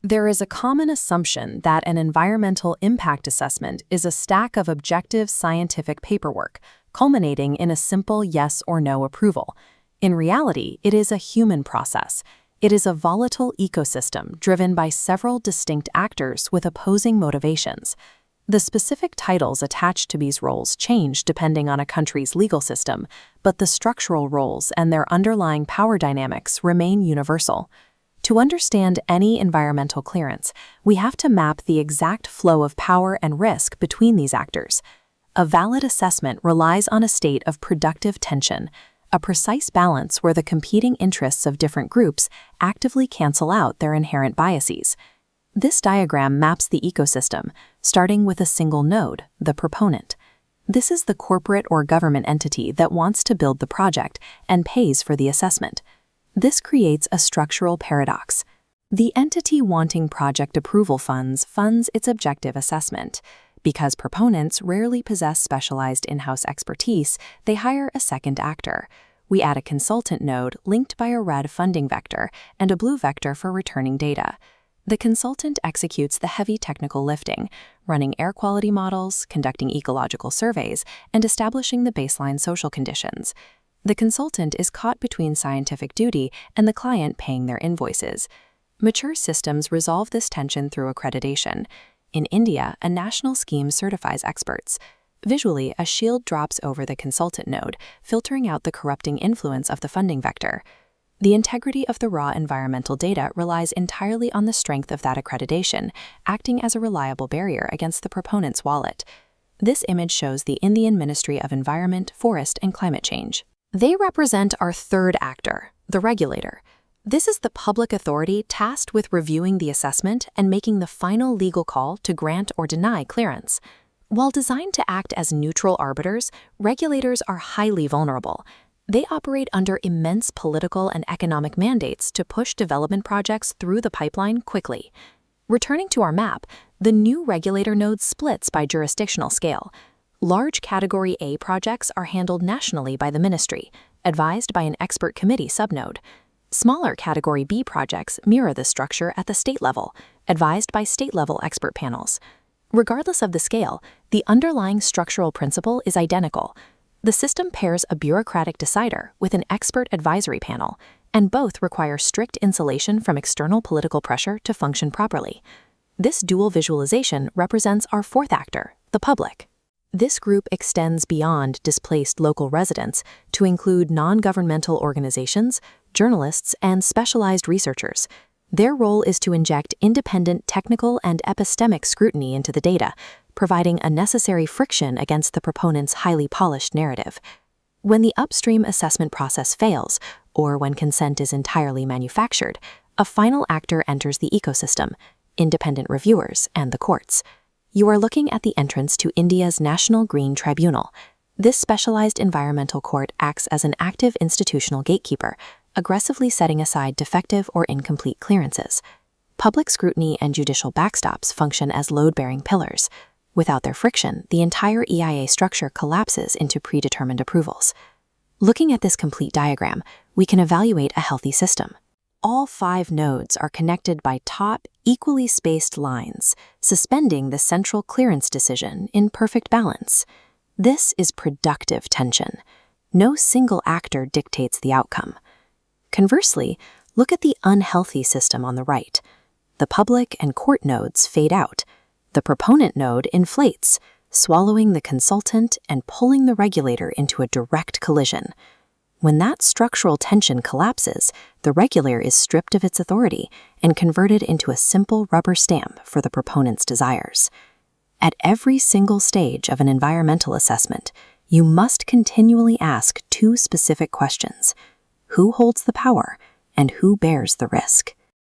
There is a common assumption that an environmental impact assessment is a stack of objective scientific paperwork, culminating in a simple yes or no approval. In reality, it is a human process. It is a volatile ecosystem driven by several distinct actors with opposing motivations. The specific titles attached to these roles change depending on a country's legal system, but the structural roles and their underlying power dynamics remain universal. To understand any environmental clearance, we have to map the exact flow of power and risk between these actors. A valid assessment relies on a state of productive tension, a precise balance where the competing interests of different groups actively cancel out their inherent biases. This diagram maps the ecosystem, starting with a single node, the proponent. This is the corporate or government entity that wants to build the project and pays for the assessment. This creates a structural paradox. The entity wanting project approval funds its objective assessment. Because proponents rarely possess specialized in-house expertise, they hire a second actor. We add a consultant node linked by a red funding vector and a blue vector for returning data. The consultant executes the heavy technical lifting, running air quality models, conducting ecological surveys, and establishing the baseline social conditions. The consultant is caught between scientific duty and the client paying their invoices. Mature systems resolve this tension through accreditation. In India, a national scheme certifies experts. Visually, a shield drops over the consultant node, filtering out the corrupting influence of the funding vector. The integrity of the raw environmental data relies entirely on the strength of that accreditation, acting as a reliable barrier against the proponent's wallet. This image shows the Indian Ministry of Environment, Forest, and Climate Change. They represent our third actor, the regulator. This is the public authority tasked with reviewing the assessment and making the final legal call to grant or deny clearance. While designed to act as neutral arbiters, regulators are highly vulnerable. They operate under immense political and economic mandates to push development projects through the pipeline quickly. Returning to our map, the new regulator node splits by jurisdictional scale. Large Category A projects are handled nationally by the ministry, advised by an expert committee subnode. Smaller Category B projects mirror this structure at the state level, advised by state-level expert panels. Regardless of the scale, the underlying structural principle is identical. The system pairs a bureaucratic decider with an expert advisory panel, and both require strict insulation from external political pressure to function properly. This dual visualization represents our fourth actor, the public. This group extends beyond displaced local residents to include non-governmental organizations, journalists, and specialized researchers. Their role is to inject independent technical and epistemic scrutiny into the data, providing a necessary friction against the proponent's highly polished narrative. When the upstream assessment process fails, or when consent is entirely manufactured, a final actor enters the ecosystem, independent reviewers and the courts. You are looking at the entrance to India's National Green Tribunal. This specialized environmental court acts as an active institutional gatekeeper, aggressively setting aside defective or incomplete clearances. Public scrutiny and judicial backstops function as load-bearing pillars. Without their friction, the entire EIA structure collapses into predetermined approvals. Looking at this complete diagram, we can evaluate a healthy system. All 5 nodes are connected by taut, equally spaced lines, suspending the central clearance decision in perfect balance. This is productive tension. No single actor dictates the outcome. Conversely, look at the unhealthy system on the right. The public and court nodes fade out. The proponent node inflates, swallowing the consultant and pulling the regulator into a direct collision. When that structural tension collapses, the regulator is stripped of its authority and converted into a simple rubber stamp for the proponent's desires. At every single stage of an environmental assessment, you must continually ask 2 specific questions: who holds the power and who bears the risk?